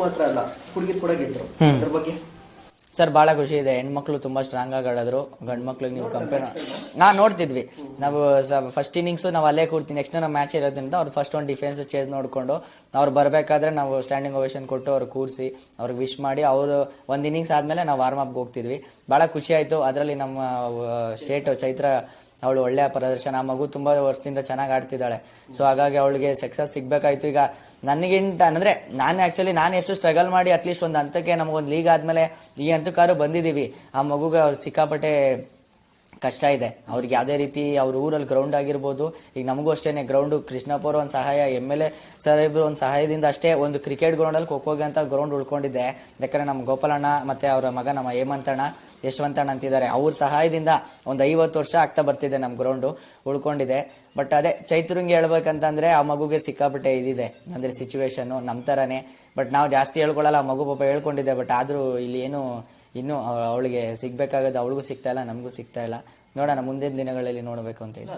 ಮಾತ್ರ ಅಲ್ಲ, ಹುಡುಗಿರು ಕೂಡ ಗೆದ್ರು. ಅದ್ರ ಬಗ್ಗೆ ಸರ್ ಭಾಳ ಖುಷಿ ಇದೆ. ಹೆಣ್ಮಕ್ಳು ತುಂಬಾ ಸ್ಟ್ರಾಂಗ್ ಆಗಿ ಆಡಿದ್ರು. ಗಂಡು ಮಕ್ಳಿಗೆ ನೀವು ಕಂಪೇರ್ ನೋಡ್ತಿದ್ವಿ ನಾವು. ಫಸ್ಟ್ ಇನ್ನಿಂಗ್ಸ್ ನಾವು ಅಲ್ಲೇ ಕೂರ್ತೀವಿ. ನೆಕ್ಸ್ಟ್ ನಮ್ಮ ಮ್ಯಾಚ್ ಇರೋದ್ರಿಂದ ಅವ್ರು ಫಸ್ಟ್ ಒಂದು ಡಿಫೆನ್ಸ್ ಚೇಸ್ ನೋಡ್ಕೊಂಡು ಅವ್ರು ಬರಬೇಕಾದ್ರೆ ನಾವು ಸ್ಟ್ಯಾಂಡಿಂಗ್ ಓವೇಷನ್ ಕೊಟ್ಟು ಅವ್ರು ಕೂರಿಸಿ ಅವ್ರಿಗೆ ವಿಶ್ ಮಾಡಿ ಅವರು ಒಂದು ಇನ್ನಿಂಗ್ಸ್ ಆದ್ಮೇಲೆ ನಾವು ವಾರ್ಮ್ ಅಪ್ಗೆ ಹೋಗ್ತಿದ್ವಿ. ಭಾಳ ಖುಷಿ ಆಯಿತು. ಅದರಲ್ಲಿ ನಮ್ಮ ಸ್ಟೇಟ್ ಚೈತ್ರ ಅವಳು ಒಳ್ಳೆಯ ಪ್ರದರ್ಶನ. ಆ ಮಗು ತುಂಬಾ ವರ್ಷದಿಂದ ಚೆನ್ನಾಗಿ ಆಡ್ತಿದ್ದಾಳೆ. ಸೊ ಹಾಗಾಗಿ ಅವಳಿಗೆ ಸಕ್ಸಸ್ ಸಿಗ್ಬೇಕಾಯ್ತು. ಈಗ ನನಗಿಂತ ಅಂದ್ರೆ ನಾನು ಎಷ್ಟು ಸ್ಟ್ರಗಲ್ ಮಾಡಿ ಅಟ್ಲೀಸ್ಟ್ ಒಂದು ಹಂತಕ್ಕೆ ನಮಗೊಂದು ಲೀಗ್ ಆದ್ಮೇಲೆ ಈ ಹಂತಕ್ಕಾರು ಬಂದಿದ್ದೀವಿ. ಆ ಮಗುಗೆ ಅವ್ರು ಸಿಕ್ಕಾಪಟ್ಟೆ ಕಷ್ಟ ಇದೆ. ಅವ್ರಿಗೆ ಯಾವುದೇ ರೀತಿ ಅವ್ರ ಊರಲ್ಲಿ ಗ್ರೌಂಡ್ ಆಗಿರ್ಬೋದು. ಈಗ ನಮಗೂ ಅಷ್ಟೇನೆ ಗ್ರೌಂಡ್ ಕೃಷ್ಣಪ್ಪರ ಒಂದು ಸಹಾಯ, MLA ಸಾಹೇಬ್ರು ಒಂದು ಸಹಾಯದಿಂದ ಅಷ್ಟೇ ಒಂದು ಕ್ರಿಕೆಟ್ ಗ್ರೌಂಡಲ್ಲಿ ಖೋಖೋಗೆ ಅಂತ ಗ್ರೌಂಡ್ ಉಳ್ಕೊಂಡಿದ್ದೆ. ಯಾಕಂದ್ರೆ ನಮ್ಮ ಗೋಪಾಲಣ್ಣ ಮತ್ತೆ ಅವರ ಮಗ ನಮ್ಮ ಹೇಮಂತಣ್ಣ ಯಶವಂತಣ್ಣ ಅಂತಿದ್ದಾರೆ. ಅವ್ರ ಸಹಾಯದಿಂದ ಒಂದು 50 ವರ್ಷ ಆಗ್ತಾ ಬರ್ತಿದೆ ನಮ್ಮ ಗ್ರೌಂಡು ಉಳ್ಕೊಂಡಿದೆ. ಬಟ್ ಅದೇ ಚೈತ್ರಂಗೆ ಹೇಳ್ಬೇಕಂತಂದ್ರೆ ಆ ಮಗುಗೆ ಸಿಕ್ಕಾಪಟ್ಟೆ ಇದಿದೆ ಅಂದ್ರೆ ಸಿಚುವೇಶನ್ ನಮ್ಮ ಥರನೇ. ಬಟ್ ನಾವು ಜಾಸ್ತಿ ಹೇಳ್ಕೊಳ್ಳಲ್ಲ. ಆ ಮಗು ಪಾಪ ಹೇಳ್ಕೊಂಡಿದ್ದೆ. ಬಟ್ ಆದರೂ ಇಲ್ಲಿ ಏನು ಇನ್ನೂ ಅವಳಿಗೆ ಸಿಗ್ಬೇಕಾಗದು ಅವಳಿಗೂ ಸಿಗ್ತಾ ಇಲ್ಲ, ನಮಗೂ ಸಿಗ್ತಾ ಇಲ್ಲ. ನೋಡೋಣ ಮುಂದಿನ ದಿನಗಳಲ್ಲಿ ನೋಡಬೇಕು ಅಂತ ಇದೆ.